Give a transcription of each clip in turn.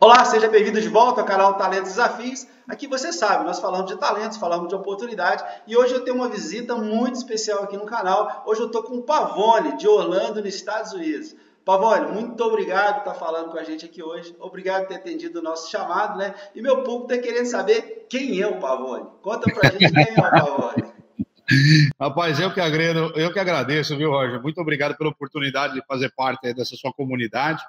Olá, seja bem-vindo de volta ao canal Talentos e Desafios. Aqui você sabe, nós falamos de talentos, falamos de oportunidade e hoje eu tenho uma visita muito especial aqui no canal. Hoje eu estou com o Pavone, de Orlando, nos Estados Unidos. Pavone, muito obrigado por estar falando com a gente aqui hoje. Obrigado por ter atendido o nosso chamado, né? E meu público está querendo saber quem é o Pavone. Conta pra gente quem é o Pavone. Rapaz, eu que agradeço, viu, Roger? Muito obrigado pela oportunidade de fazer parte dessa sua comunidade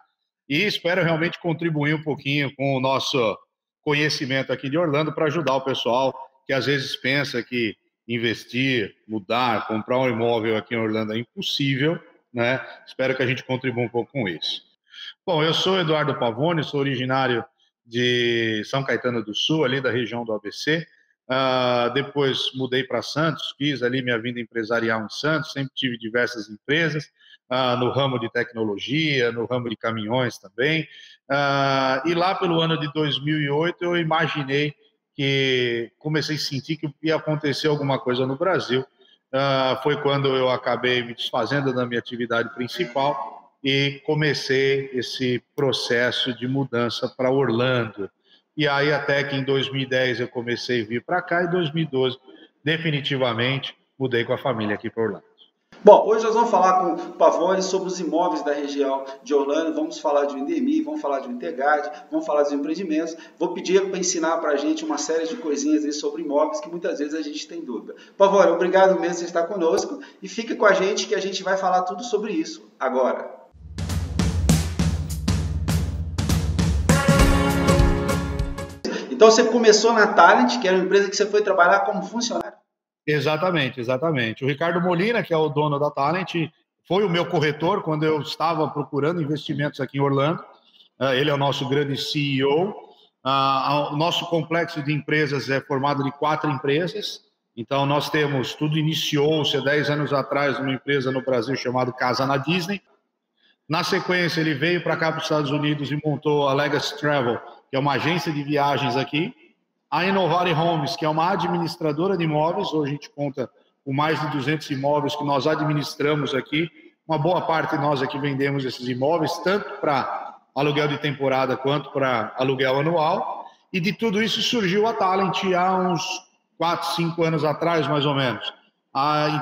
e espero realmente contribuir um pouquinho com o nosso conhecimento aqui de Orlando para ajudar o pessoal que às vezes pensa que investir, mudar, comprar um imóvel aqui em Orlando é impossível, né? Espero que a gente contribua um pouco com isso. Bom, eu sou Eduardo Pavone, sou originário de São Caetano do Sul, ali da região do ABC. Depois mudei para Santos, fiz ali minha vida empresarial em Santos, sempre tive diversas empresas, no ramo de tecnologia, no ramo de caminhões também. E lá pelo ano de 2008 eu imaginei que comecei a sentir que ia acontecer alguma coisa no Brasil. Foi quando eu acabei me desfazendo da minha atividade principal e comecei esse processo de mudança para Orlando. E aí até que em 2010 eu comecei a vir para cá e em 2012 definitivamente mudei com a família aqui para Orlando. Bom, hoje nós vamos falar com o Pavone sobre os imóveis da região de Orlando, vamos falar de Indemi, vamos falar de Intergard, vamos falar dos empreendimentos. Vou pedir para ensinar para a gente uma série de coisinhas aí sobre imóveis que muitas vezes a gente tem dúvida. Pavone, obrigado mesmo por estar conosco e fique com a gente que a gente vai falar tudo sobre isso agora. Então você começou na Talent, que era uma empresa que você foi trabalhar como funcionário. Exatamente, exatamente. O Ricardo Molina, que é o dono da Talent, foi o meu corretor quando eu estava procurando investimentos aqui em Orlando. Ele é o nosso grande CEO. O nosso complexo de empresas é formado de 4 empresas. Então, nós temos, tudo iniciou-se há 10 anos atrás numa empresa no Brasil chamada Casa na Disney. Na sequência, ele veio para cá, para os Estados Unidos, e montou a Legacy Travel, que é uma agência de viagens aqui. A Innovare Homes, que é uma administradora de imóveis. Hoje a gente conta com mais de 200 imóveis que nós administramos aqui. Uma boa parte de nós aqui vendemos esses imóveis, tanto para aluguel de temporada quanto para aluguel anual. E de tudo isso surgiu a Talent há uns 4, 5 anos atrás, mais ou menos.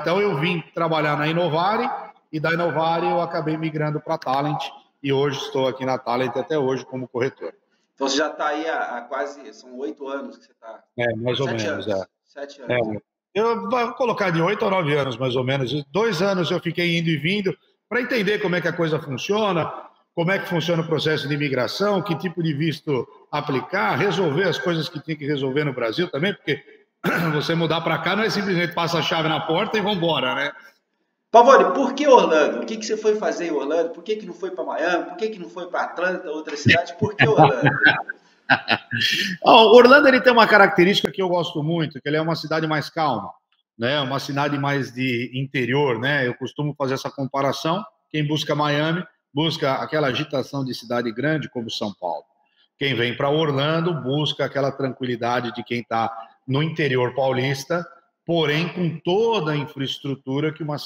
Então eu vim trabalhar na Innovare e da Innovare eu acabei migrando para a Talent e hoje estou aqui na Talent até hoje como corretor. Então você já está aí há quase, são 8 anos que você está. Mais ou menos, anos. 7 anos. Eu vou colocar de 8 a 9 anos, mais ou menos. 2 anos eu fiquei indo e vindo para entender como é que a coisa funciona, como é que funciona o processo de imigração, que tipo de visto aplicar, resolver as coisas que tem que resolver no Brasil também, porque você mudar para cá não é simplesmente passar a chave na porta e vamos embora, né? Pavone, por que Orlando? O que você foi fazer em Orlando? Por que não foi para Miami? Por que não foi para Atlanta, outra cidade? Por que Orlando? Orlando ele tem uma característica que eu gosto muito, que ele é uma cidade mais calma, né? Uma cidade mais de interior, né? Eu costumo fazer essa comparação. Quem busca Miami busca aquela agitação de cidade grande como São Paulo. Quem vem para Orlando busca aquela tranquilidade de quem está no interior paulista, porém com toda a infraestrutura que uma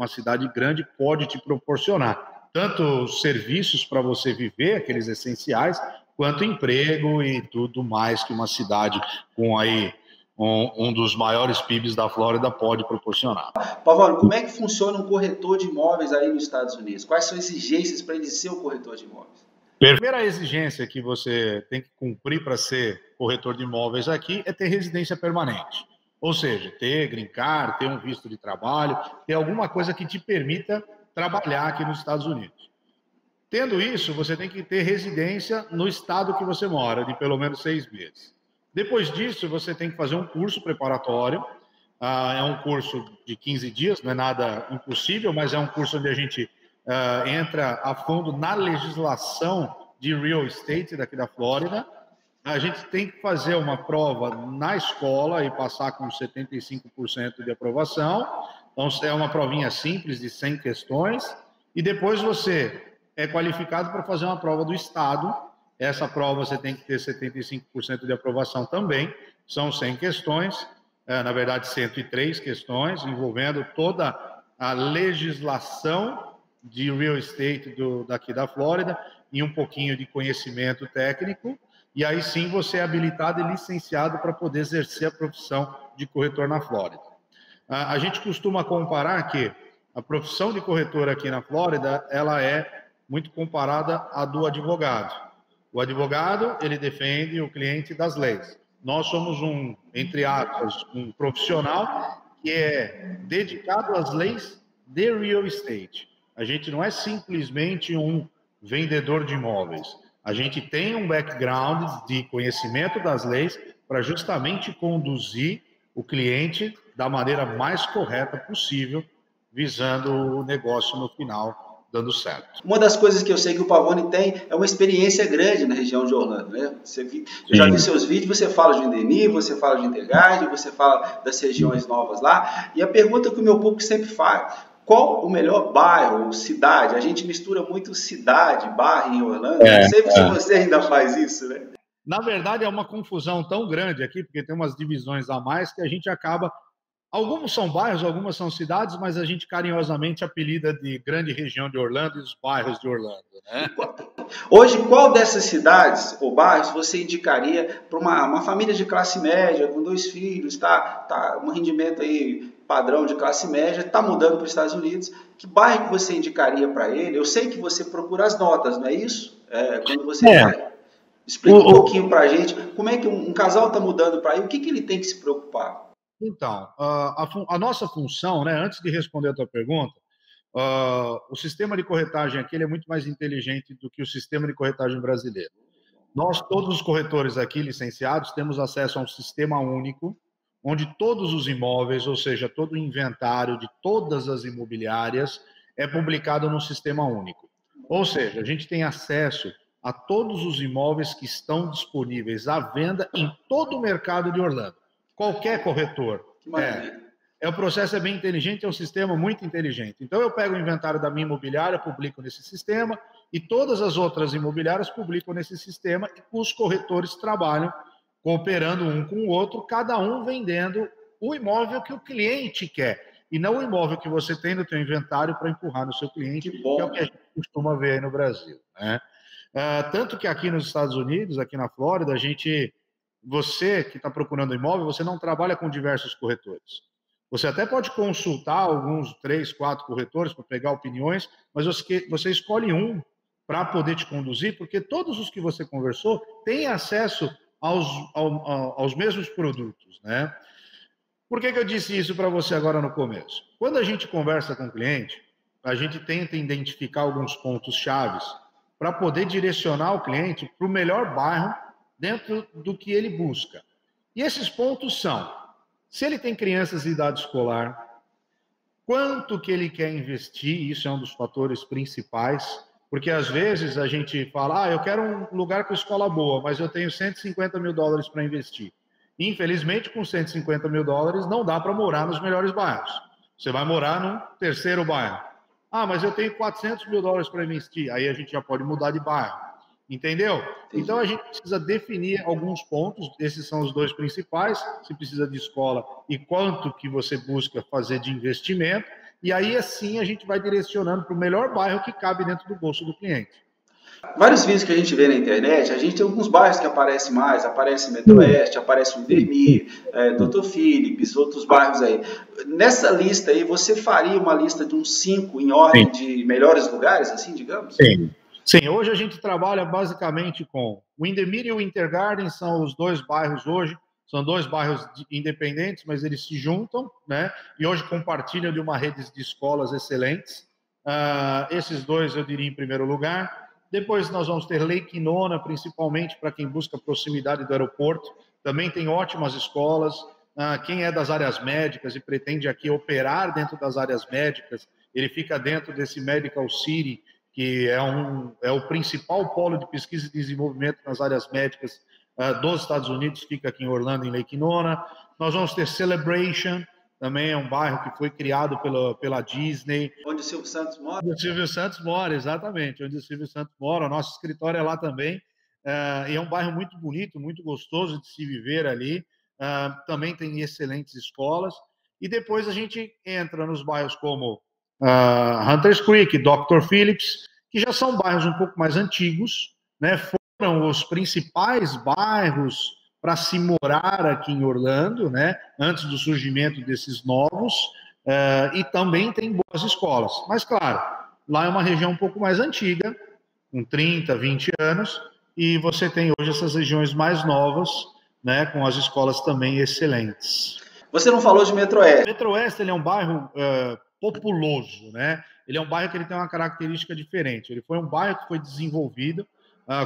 cidade grande pode te proporcionar. Tanto serviços para você viver, aqueles essenciais, quanto emprego e tudo mais que uma cidade com aí um dos maiores PIBs da Flórida pode proporcionar. Pavone, como é que funciona um corretor de imóveis aí nos Estados Unidos? Quais são as exigências para ele ser um corretor de imóveis? A primeira exigência que você tem que cumprir para ser corretor de imóveis aqui é ter residência permanente. Ou seja, ter green card, ter um visto de trabalho, ter alguma coisa que te permita trabalhar aqui nos Estados Unidos. Tendo isso, você tem que ter residência no estado que você mora, de pelo menos 6 meses. Depois disso, você tem que fazer um curso preparatório. É um curso de 15 dias, não é nada impossível, mas é um curso onde a gente entra a fundo na legislação de real estate daqui da Flórida. A gente tem que fazer uma prova na escola e passar com 75% de aprovação. Então, é uma provinha simples de 100 questões. E depois você é qualificado para fazer uma prova do Estado. Essa prova você tem que ter 75% de aprovação também. São 100 questões, na verdade 103 questões, envolvendo toda a legislação de real estate daqui da Flórida. e um pouquinho de conhecimento técnico, e aí sim você é habilitado e licenciado para poder exercer a profissão de corretor na Flórida. A gente costuma comparar que a profissão de corretor aqui na Flórida, ela é muito comparada à do advogado. O advogado, ele defende o cliente das leis. Nós somos entre aspas, um profissional que é dedicado às leis de real estate. A gente não é simplesmente um vendedor de imóveis. A gente tem um background de conhecimento das leis para justamente conduzir o cliente da maneira mais correta possível, visando o negócio no final dando certo. Uma das coisas que eu sei que o Pavone tem é uma experiência grande na região de Orlando, né? Eu já vi seus vídeos, você fala de Indemir, você fala de Interguard, você fala das regiões novas lá, e a pergunta que o meu público sempre faz: qual o melhor bairro ou cidade? A gente mistura muito cidade, bairro em Orlando, não sei se você ainda faz isso, né? Na verdade, é uma confusão tão grande aqui, porque tem umas divisões a mais que a gente acaba... Alguns são bairros, algumas são cidades, mas a gente carinhosamente apelida de grande região de Orlando e os bairros de Orlando, né? Hoje, qual dessas cidades ou bairros você indicaria para uma família de classe média, com 2 filhos, tá um rendimento aí padrão de classe média, está mudando para os Estados Unidos? Que bairro que você indicaria para ele? Eu sei que você procura as notas, não é isso? Quando você vai... Explica um pouquinho para a gente como é que um casal está mudando para aí, o que ele tem que se preocupar? Então, a nossa função, né, antes de responder a tua pergunta, o sistema de corretagem aqui ele é muito mais inteligente do que o sistema de corretagem brasileiro. Nós, todos os corretores aqui licenciados, temos acesso a um sistema único, onde todos os imóveis, ou seja, todo o inventário de todas as imobiliárias, é publicado num sistema único. Ou seja, a gente tem acesso a todos os imóveis que estão disponíveis à venda em todo o mercado de Orlando. Qualquer corretor. O processo é bem inteligente, é um sistema muito inteligente. Então, eu pego o inventário da minha imobiliária, publico nesse sistema, e todas as outras imobiliárias publicam nesse sistema, e os corretores trabalham cooperando um com o outro, cada um vendendo o imóvel que o cliente quer, e não o imóvel que você tem no seu inventário para empurrar no seu cliente, que é o que a gente costuma ver aí no Brasil, né? Tanto que aqui nos Estados Unidos, aqui na Flórida, você que está procurando imóvel, você não trabalha com diversos corretores. Você até pode consultar alguns 3, 4 corretores para pegar opiniões, mas você escolhe um para poder te conduzir, porque todos os que você conversou têm acesso aos mesmos produtos, né? Por que eu disse isso para você agora no começo? Quando a gente conversa com o cliente, a gente tenta identificar alguns pontos chaves para poder direcionar o cliente para o melhor bairro dentro do que ele busca. E esses pontos são: se ele tem crianças de idade escolar, quanto que ele quer investir, isso é um dos fatores principais, porque às vezes a gente fala, eu quero um lugar com escola boa, mas eu tenho $150 mil para investir. Infelizmente, com $150 mil não dá para morar nos melhores bairros. Você vai morar num terceiro bairro. Mas eu tenho $400 mil para investir. Aí a gente já pode mudar de bairro. Entendeu? Então a gente precisa definir alguns pontos, esses são os 2 principais, se precisa de escola e quanto que você busca fazer de investimento, e aí assim a gente vai direcionando para o melhor bairro que cabe dentro do bolso do cliente. Vários vídeos que a gente vê na internet, a gente tem alguns bairros que aparecem mais, aparece Metroeste, aparece o Indemir, Dr. Phillips, outros bairros aí. Nessa lista aí, você faria uma lista de uns 5 em ordem de melhores lugares, assim, digamos? Sim, hoje a gente trabalha basicamente com o Indemir e o Intergarden, são os 2 bairros hoje, são 2 bairros independentes, mas eles se juntam, né? E hoje compartilham de uma rede de escolas excelentes. Esses 2 eu diria em primeiro lugar. Depois nós vamos ter Lake Nona, principalmente para quem busca proximidade do aeroporto. Também tem ótimas escolas. Quem é das áreas médicas e pretende aqui operar dentro das áreas médicas, ele fica dentro desse Medical City, que é o principal polo de pesquisa e desenvolvimento nas áreas médicas dos Estados Unidos, fica aqui em Orlando, em Lake Nona. Nós vamos ter Celebration, também é um bairro que foi criado pela Disney. Onde o Silvio Santos mora? Onde o Silvio Santos mora, exatamente, onde o Silvio Santos mora. O nosso escritório é lá também. E é um bairro muito bonito, muito gostoso de se viver ali. Também tem excelentes escolas. E depois a gente entra nos bairros como Hunters Creek, Dr. Phillips, que já são bairros um pouco mais antigos, né? Foram os principais bairros para se morar aqui em Orlando, né? Antes do surgimento desses novos, e também tem boas escolas. Mas, claro, lá é uma região um pouco mais antiga, com 30, 20 anos, e você tem hoje essas regiões mais novas, né? Com as escolas também excelentes. Você não falou de Metro Oeste. Metro Oeste ele é um bairro populoso, né? Ele é um bairro que ele tem uma característica diferente. Ele foi um bairro que foi desenvolvido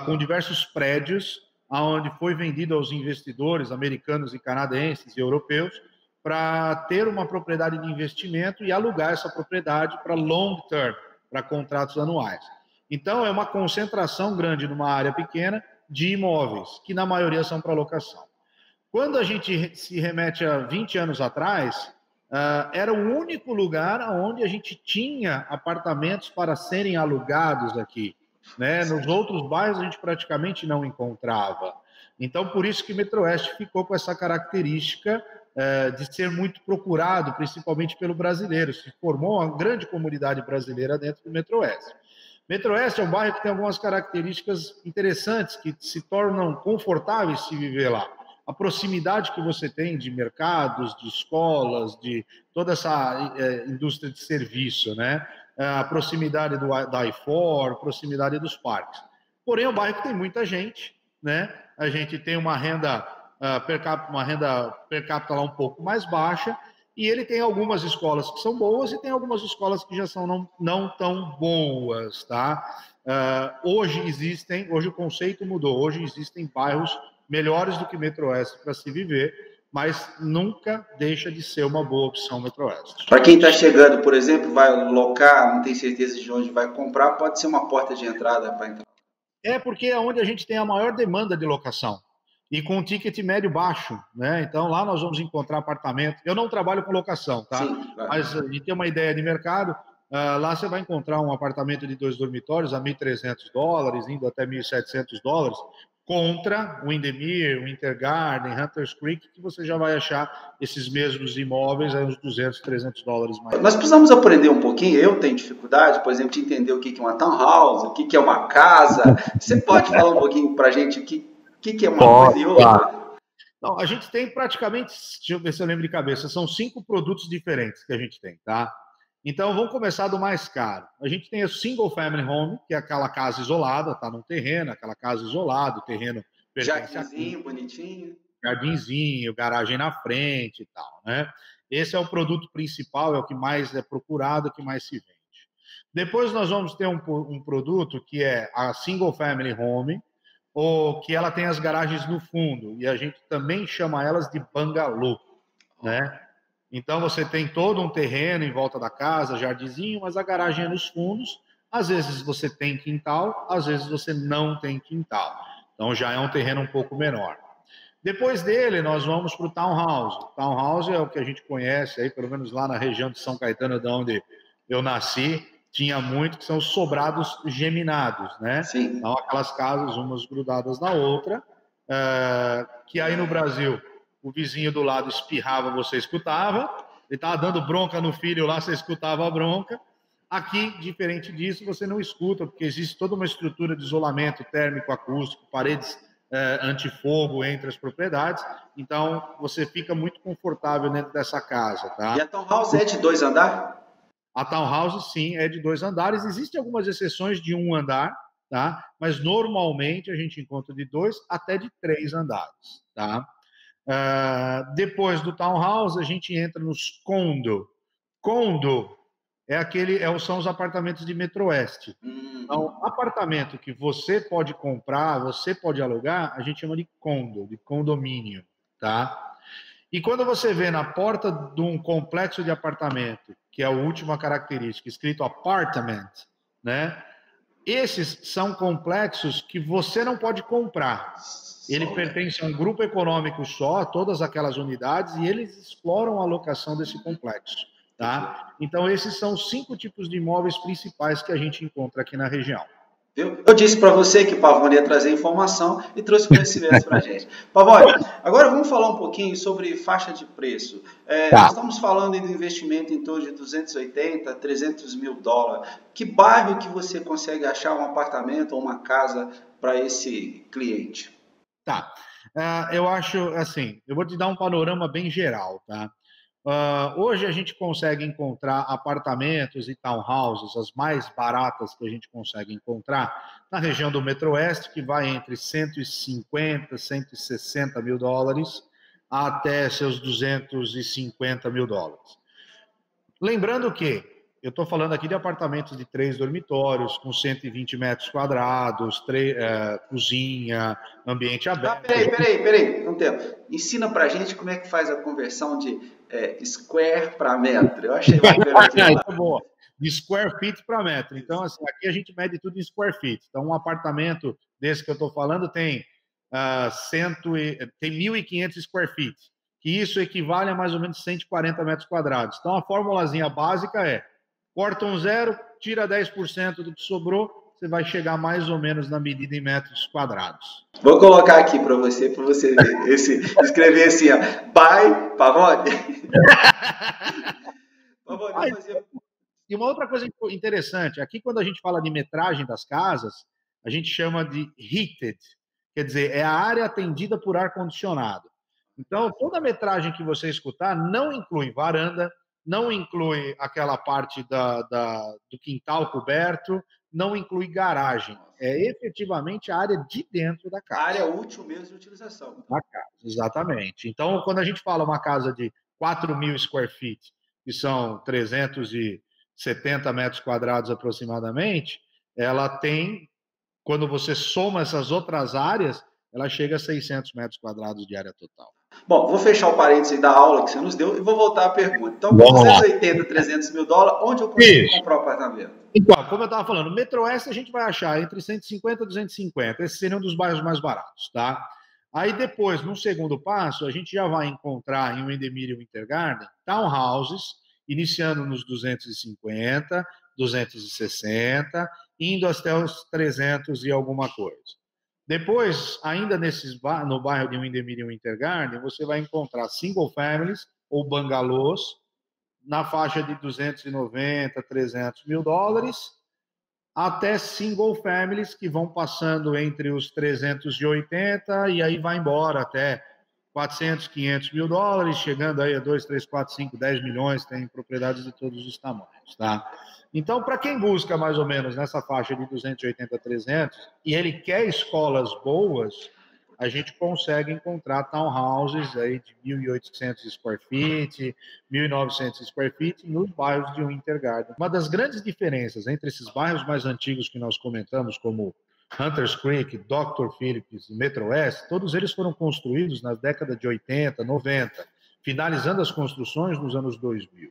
com diversos prédios, onde foi vendido aos investidores americanos e canadenses e europeus para ter uma propriedade de investimento e alugar essa propriedade para long term, para contratos anuais. Então, é uma concentração grande numa área pequena de imóveis, que na maioria são para locação. Quando a gente se remete a 20 anos atrás, era o único lugar onde a gente tinha apartamentos para serem alugados aqui, né? Nos outros bairros a gente praticamente não encontrava. Então, por isso que Metro Oeste ficou com essa característica de ser muito procurado, principalmente pelo brasileiro. Se formou uma grande comunidade brasileira dentro do Metro Oeste. Metro Oeste é um bairro que tem algumas características interessantes, que se tornam confortáveis se viver lá. A proximidade que você tem de mercados, de escolas, de toda essa indústria de serviço, né? A proximidade da I4, a proximidade dos parques. Porém, é um bairro que tem muita gente, né? A gente tem uma renda per capita lá um pouco mais baixa, e ele tem algumas escolas que são boas e tem algumas escolas que já são não tão boas, tá? Hoje o conceito mudou, hoje existem bairros melhores do que Metro Oeste para se viver, mas nunca deixa de ser uma boa opção Metro Oeste. Para quem está chegando, por exemplo, vai locar, não tem certeza de onde vai comprar, pode ser uma porta de entrada para entrar. É porque é onde a gente tem a maior demanda de locação e com um ticket médio baixo, né? Então lá nós vamos encontrar apartamento. Eu não trabalho com locação, tá? Sim, claro. Mas a gente tem uma ideia de mercado. Lá você vai encontrar um apartamento de 2 dormitórios a $1.300, indo até $1.700, contra o Windermere, o Intergarden, Hunters Creek, que você já vai achar esses mesmos imóveis a uns $200, $300 mais. Nós precisamos aprender um pouquinho, eu tenho dificuldade, por exemplo, de entender o que é uma townhouse, o que é uma casa. Você pode falar um pouquinho para a gente o que é uma coisa e outra? Não, a gente tem praticamente, deixa eu ver se eu lembro de cabeça, são 5 produtos diferentes que a gente tem, tá? Então, vamos começar do mais caro. A gente tem o Single Family Home, que é aquela casa isolada, está num terreno, aquela casa isolada, o terreno pertence jardinzinho, bonitinho. Jardinzinho, garagem na frente e tal, né? Esse é o produto principal, é o que mais é procurado, é o que mais se vende. Depois nós vamos ter um produto que é a Single Family Home, ou que ela tem as garagens no fundo, e a gente também chama elas de bangalô, né? Então, você tem todo um terreno em volta da casa, jardinzinho, mas a garagem é nos fundos. Às vezes você tem quintal, às vezes você não tem quintal. Então, já é um terreno um pouco menor. Depois dele, nós vamos para o townhouse. O townhouse é o que a gente conhece, aí, pelo menos lá na região de São Caetano, de onde eu nasci, tinha muito, que são os sobrados geminados, né? Sim. Então, aquelas casas, umas grudadas na outra, que aí no Brasil... O vizinho do lado espirrava, você escutava. Ele estava dando bronca no filho lá, você escutava a bronca. Aqui, diferente disso, você não escuta, porque existe toda uma estrutura de isolamento térmico, acústico, paredes antifogo entre as propriedades. Então, você fica muito confortável dentro dessa casa, tá? E a townhouse é de 2 andares? A townhouse, sim, é de 2 andares. Existem algumas exceções de 1 andar, tá? Mas, normalmente, a gente encontra de 2 até de 3 andares, tá? Depois do townhouse, a gente entra nos condo. Condo são os apartamentos de Metro Oeste. Então, apartamento que você pode comprar, você pode alugar, a gente chama de condo, de condomínio, tá? E quando você vê na porta de um complexo de apartamento, que é a última característica, escrito apartment, né? Esses são complexos que você não pode comprar. Ele pertence a um grupo econômico só, todas aquelas unidades, e eles exploram a locação desse complexo, tá? Então, esses são os 5 tipos de imóveis principais que a gente encontra aqui na região. Viu? Eu disse para você que o Pavone ia trazer informação e trouxe conhecimentos para a gente. Pavone, agora vamos falar um pouquinho sobre faixa de preço. Nós Tá. estamos falando de investimento em torno de 280, 300 mil dólares. Que bairro que você consegue achar um apartamento ou uma casa para esse cliente? Tá. Eu acho assim, eu vou te dar um panorama bem geral, tá? Hoje a gente consegue encontrar apartamentos e townhouses, as mais baratas que a gente consegue encontrar, na região do Metro-Oeste, que vai entre 150, 160 mil dólares até seus 250 mil dólares. Lembrando que eu estou falando aqui de apartamentos de 3 dormitórios, com 120 metros quadrados, cozinha, ambiente Ah, aberto. peraí, um tempo. Ensina pra gente como é que faz a conversão de square para metro. Eu achei bacana aquilo lá. Então, boa. De square feet para metro. Então, assim, aqui a gente mede tudo em square feet. Então, um apartamento desse que eu estou falando tem, tem 1.500 square feet, que isso equivale a mais ou menos 140 metros quadrados. Então, a formulazinha básica é: corta um zero, tira 10% do que sobrou, você vai chegar mais ou menos na medida em metros quadrados. Vou colocar aqui para você ver. Escrever assim, ó. By Pavone. Pavone, vou fazer. E uma outra coisa interessante, aqui quando a gente fala de metragem das casas, a gente chama de heated, quer dizer, é a área atendida por ar-condicionado. Então, toda a metragem que você escutar não inclui varanda, não inclui aquela parte do quintal coberto, não inclui garagem. É efetivamente a área de dentro da A casa. área útil mesmo de utilização. Da casa, exatamente. Então, quando a gente fala uma casa de 4.000 square feet, que são 370 metros quadrados aproximadamente, ela tem, quando você soma essas outras áreas, ela chega a 600 metros quadrados de área total. Bom, vou fechar o parênteses da aula que você nos deu e vou voltar à pergunta. Então, com Vamos lá. 280, 300 mil dólares, onde eu consigo comprar o apartamento? Então, como eu estava falando, Metro-Oeste a gente vai achar entre 150 e 250. Esse seria um dos bairros mais baratos, tá? Aí depois, no segundo passo, a gente já vai encontrar em Windermere e Winter Garden townhouses, iniciando nos 250, 260, indo até os 300 e alguma coisa. Depois, ainda no bairro de Windermere e Winter Garden, você vai encontrar single families ou bangalôs na faixa de 290, 300 mil dólares, até single families que vão passando entre os 380 e aí vai embora até 400, 500 mil dólares, chegando aí a 2, 3, 4, 5, 10 milhões, tem propriedades de todos os tamanhos, tá? Então, para quem busca mais ou menos nessa faixa de 280 a 300 e ele quer escolas boas, a gente consegue encontrar townhouses aí de 1.800 square feet, 1.900 square feet nos bairros de Winter Garden. Uma das grandes diferenças entre esses bairros mais antigos que nós comentamos, como Hunters Creek, Dr. Phillips e Metro-Oeste, todos eles foram construídos na década de 80, 90, finalizando as construções nos anos 2000.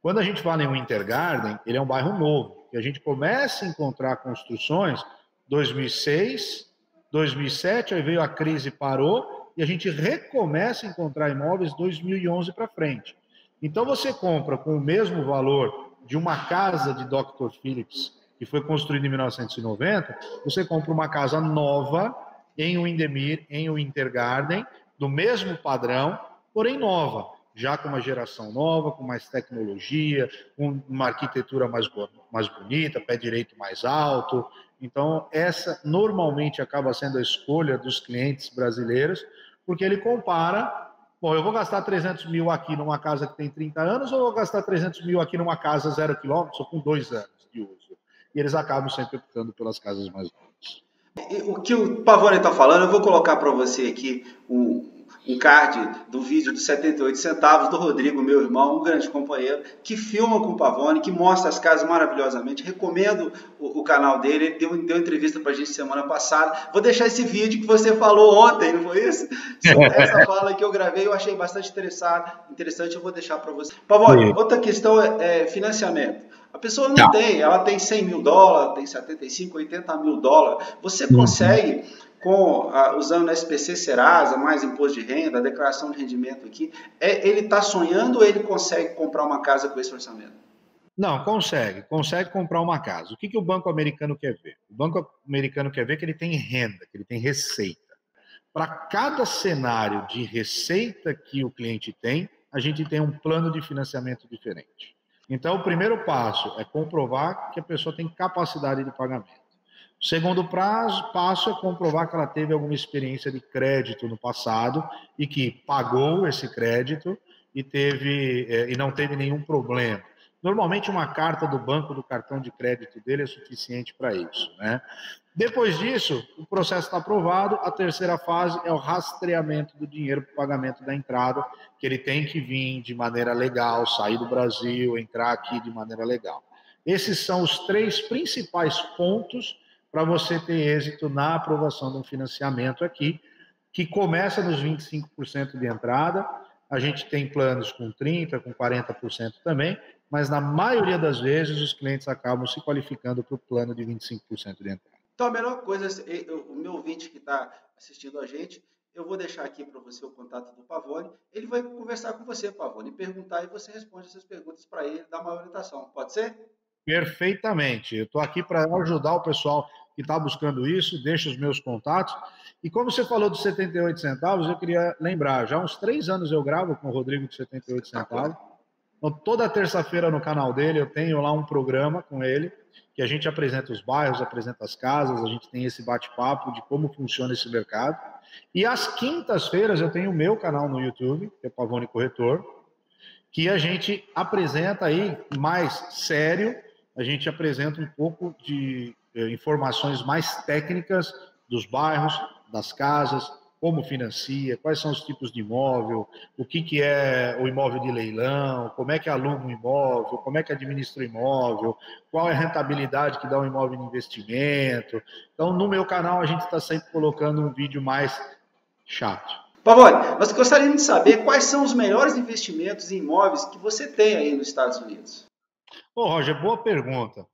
Quando a gente fala em Winter Garden, ele é um bairro novo, que a gente começa a encontrar construções 2006, 2007, aí veio a crise, parou, e a gente recomeça a encontrar imóveis 2011 para frente. Então você compra com o mesmo valor de uma casa de Dr. Phillips, que foi construída em 1990, você compra uma casa nova em Windermere, em Winter Garden, do mesmo padrão, porém nova, já com uma geração nova, com mais tecnologia, com uma arquitetura mais bonita, pé direito mais alto. Então, essa normalmente acaba sendo a escolha dos clientes brasileiros, porque ele compara, bom, eu vou gastar 300 mil aqui numa casa que tem 30 anos ou eu vou gastar 300 mil aqui numa casa 0 quilômetros ou com 2 anos de uso? E eles acabam sempre optando pelas casas mais novas. O que o Pavone está falando, eu vou colocar para você aqui um card do vídeo dos 78 centavos do Rodrigo, meu irmão, um grande companheiro, que filma com o Pavone, que mostra as casas maravilhosamente. Recomendo o canal dele, ele deu entrevista para a gente semana passada. Vou deixar esse vídeo que você falou ontem, não foi isso? Essa fala que eu gravei, eu achei bastante interessante, eu vou deixar para você. Pavone, outra questão é financiamento. A pessoa não tem, ela tem 100 mil dólares, tem 75, 80 mil dólares. Você consegue, usando o SPC Serasa, mais imposto de renda, declaração de rendimento aqui, ele está sonhando ou ele consegue comprar uma casa com esse orçamento? Não, consegue comprar uma casa. O que o banco americano quer ver? O banco americano quer ver que ele tem renda, que ele tem receita. Para cada cenário de receita que o cliente tem, a gente tem um plano de financiamento diferente. Então, o primeiro passo é comprovar que a pessoa tem capacidade de pagamento. O segundo passo é comprovar que ela teve alguma experiência de crédito no passado e que pagou esse crédito e não teve nenhum problema. Normalmente, uma carta do banco do cartão de crédito dele é suficiente para isso, né? Depois disso, o processo está aprovado. A terceira fase é o rastreamento do dinheiro para o pagamento da entrada, que ele tem que vir de maneira legal, sair do Brasil, entrar aqui de maneira legal. Esses são os 3 principais pontos para você ter êxito na aprovação de um financiamento aqui, que começa nos 25% de entrada. A gente tem planos com 30%, com 40% também, mas na maioria das vezes os clientes acabam se qualificando para o plano de 25% de entrada. Então, a melhor coisa, o meu ouvinte que está assistindo a gente, eu vou deixar aqui para você o contato do Pavone. Ele vai conversar com você, Pavone, perguntar e você responde essas perguntas para ele, dá uma orientação. Pode ser? Perfeitamente. Eu estou aqui para ajudar o pessoal que está buscando isso, deixa os meus contatos. E como você falou dos 78 centavos, eu queria lembrar, já há uns 3 anos eu gravo com o Rodrigo de 78 centavos. Então, toda terça-feira no canal dele eu tenho lá um programa com ele, que a gente apresenta os bairros, apresenta as casas, a gente tem esse bate-papo de como funciona esse mercado. E às quintas-feiras eu tenho o meu canal no YouTube, que é Pavone Corretor, que a gente apresenta aí mais sério, a gente apresenta um pouco de informações mais técnicas dos bairros, das casas, como financia, quais são os tipos de imóvel, o que é o imóvel de leilão, como é que aluga um imóvel, como é que administra o imóvel, qual é a rentabilidade que dá um imóvel de investimento. Então, no meu canal, a gente está sempre colocando um vídeo mais chato. Pavone, nós gostaríamos de saber quais são os melhores investimentos em imóveis que você tem aí nos Estados Unidos. Ô, Roger, boa pergunta.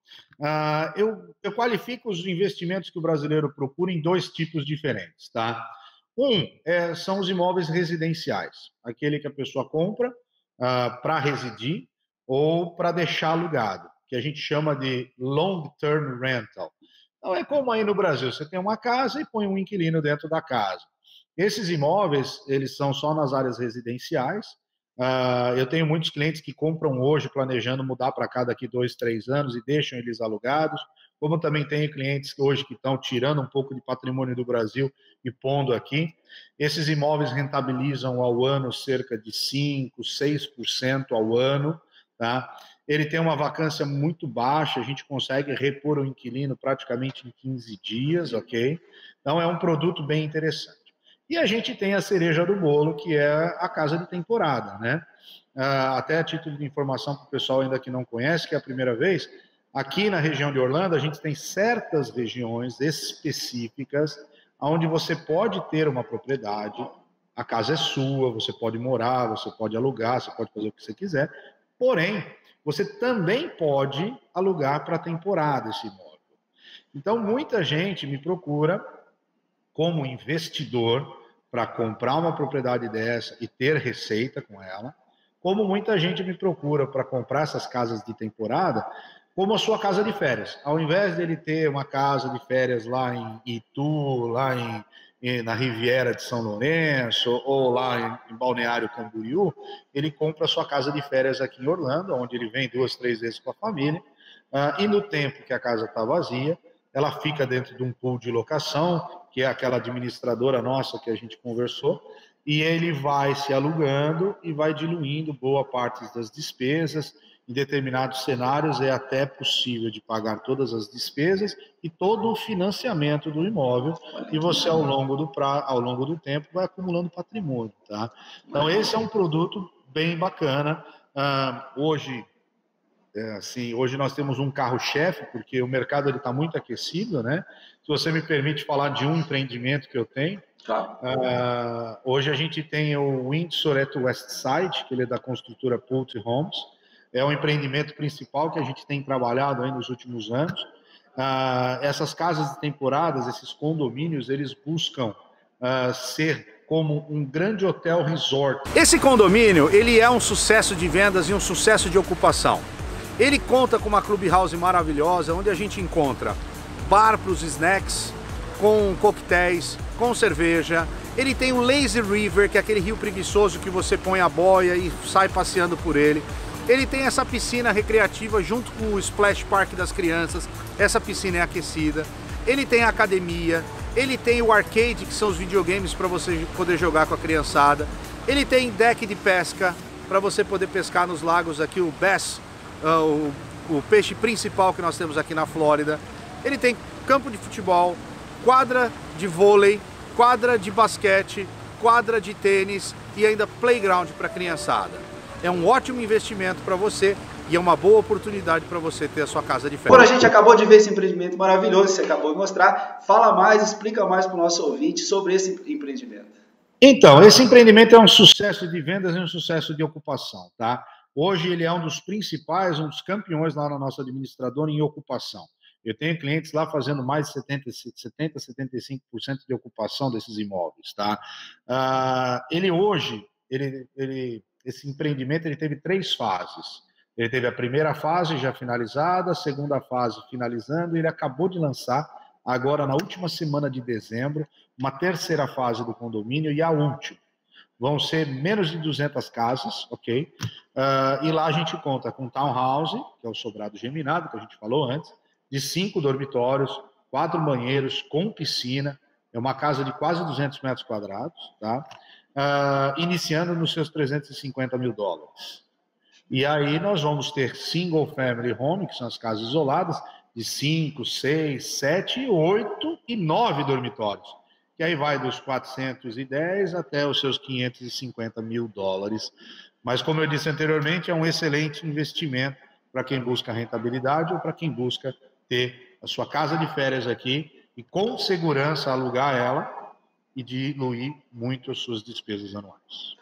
Eu qualifico os investimentos que o brasileiro procura em 2 tipos diferentes, tá? São os imóveis residenciais, aquele que a pessoa compra para residir ou para deixar alugado, que a gente chama de long-term rental. Então, é como aí no Brasil, você tem uma casa e põe um inquilino dentro da casa. Esses imóveis, eles são só nas áreas residenciais. Eu tenho muitos clientes que compram hoje planejando mudar para cá daqui 2, 3 anos e deixam eles alugados, como também tenho clientes hoje que estão tirando um pouco de patrimônio do Brasil e pondo aqui. Esses imóveis rentabilizam ao ano cerca de 5%, 6% ao ano, tá? Ele tem uma vacância muito baixa, a gente consegue repor o inquilino praticamente em 15 dias, ok? Então é um produto bem interessante. E a gente tem a cereja do bolo, que é a casa de temporada, né? Até a título de informação para o pessoal ainda que não conhece, que é a primeira vez, aqui na região de Orlando, a gente tem certas regiões específicas onde você pode ter uma propriedade, a casa é sua, você pode morar, você pode alugar, você pode fazer o que você quiser, porém, você também pode alugar para temporada esse imóvel. Então, muita gente me procura como investidor para comprar uma propriedade dessa e ter receita com ela, como muita gente me procura para comprar essas casas de temporada como a sua casa de férias. Ao invés dele ter uma casa de férias lá em Itu, lá na Riviera de São Lourenço ou lá em Balneário Camboriú, ele compra a sua casa de férias aqui em Orlando, onde ele vem 2, 3 vezes com a família, e no tempo que a casa está vazia, ela fica dentro de um pool de locação, que é aquela administradora nossa que a gente conversou, e ele vai se alugando e vai diluindo boa parte das despesas. Em determinados cenários é até possível de pagar todas as despesas e todo o financiamento do imóvel, e você ao longo do tempo vai acumulando patrimônio, tá? Então esse é um produto bem bacana. Hoje nós temos um carro-chefe, porque o mercado está muito aquecido, né? Se você me permite falar de um empreendimento que eu tenho, hoje a gente tem o Windsor at Westside, que ele é da construtora Pulte Homes. É o empreendimento principal que a gente tem trabalhado aí nos últimos anos. Essas casas de temporadas, esses condomínios, eles buscam ser como um grande hotel resort. Esse condomínio, ele é um sucesso de vendas e um sucesso de ocupação. Ele conta com uma clubhouse maravilhosa, onde a gente encontra bar para os snacks, com coquetéis, com cerveja. Ele tem o Lazy River, que é aquele rio preguiçoso que você põe a boia e sai passeando por ele. Ele tem essa piscina recreativa junto com o Splash Park das crianças. Essa piscina é aquecida. Ele tem a academia. Ele tem o arcade, que são os videogames para você poder jogar com a criançada. Ele tem deck de pesca para você poder pescar nos lagos aqui, o bass, o peixe principal que nós temos aqui na Flórida. Ele tem campo de futebol, quadra de vôlei, quadra de basquete, quadra de tênis e ainda playground para a criançada. É um ótimo investimento para você e é uma boa oportunidade para você ter a sua casa de férias. Agora a gente acabou de ver esse empreendimento maravilhoso, você acabou de mostrar. Fala mais, explica mais para o nosso ouvinte sobre esse empreendimento. Então, esse empreendimento é um sucesso de vendas e um sucesso de ocupação, tá? Hoje ele é um dos principais, um dos campeões lá na nossa administradora em ocupação. Eu tenho clientes lá fazendo mais de 75% de ocupação desses imóveis, tá? Esse empreendimento ele teve 3 fases. Ele teve a primeira fase já finalizada, a segunda fase finalizando, e ele acabou de lançar, agora na última semana de dezembro, uma terceira fase do condomínio e a última. Vão ser menos de 200 casas, ok? E lá a gente conta com townhouse, que é o sobrado geminado, que a gente falou antes, de 5 dormitórios, 4 banheiros, com piscina. É uma casa de quase 200 metros quadrados, tá? Iniciando nos seus $350 mil. E aí nós vamos ter single family home, que são as casas isoladas, de 5, 6, 7, 8 e 9 dormitórios. Que aí vai dos 410 até os seus $550 mil. Mas, como eu disse anteriormente, é um excelente investimento para quem busca rentabilidade ou para quem busca ter a sua casa de férias aqui e, com segurança, alugar ela e diluir muito as suas despesas anuais.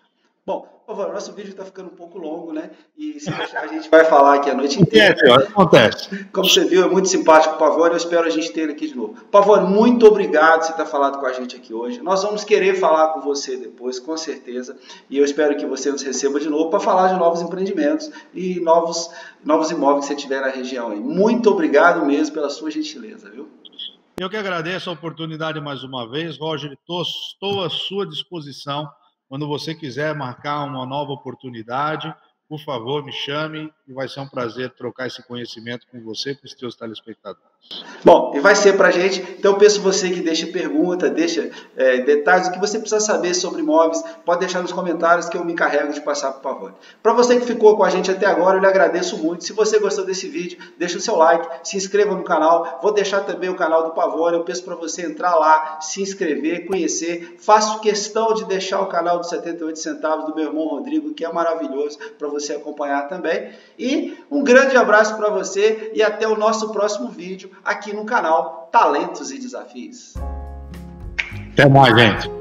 Bom, por favor, nosso vídeo está ficando um pouco longo, né? E se deixar, a gente vai falar aqui a noite inteira. Acontece. Como você viu, é muito simpático o Pavone, eu espero a gente ter ele aqui de novo. Pavone, muito obrigado por você ter falado com a gente aqui hoje. Nós vamos querer falar com você depois, com certeza. E eu espero que você nos receba de novo para falar de novos empreendimentos e novos imóveis que você tiver na região aí. Muito obrigado mesmo pela sua gentileza, viu? Eu que agradeço a oportunidade mais uma vez. Roger, estou à sua disposição. Quando você quiser marcar uma nova oportunidade, por favor, me chame e vai ser um prazer trocar esse conhecimento com você e com os seus telespectadores. Bom, e vai ser pra gente, então eu peço você que deixe pergunta, deixa detalhes, o que você precisa saber sobre imóveis, pode deixar nos comentários que eu me encarrego de passar para o Pavone. Para você que ficou com a gente até agora, eu lhe agradeço muito. Se você gostou desse vídeo, deixa o seu like, se inscreva no canal, vou deixar também o canal do Pavone, eu peço para você entrar lá, se inscrever, conhecer, faço questão de deixar o canal dos 78 centavos do meu irmão Rodrigo, que é maravilhoso, para você acompanhar também. E um grande abraço para você e até o nosso próximo vídeo aqui no canal Talentos e Desafios. Até mais, gente.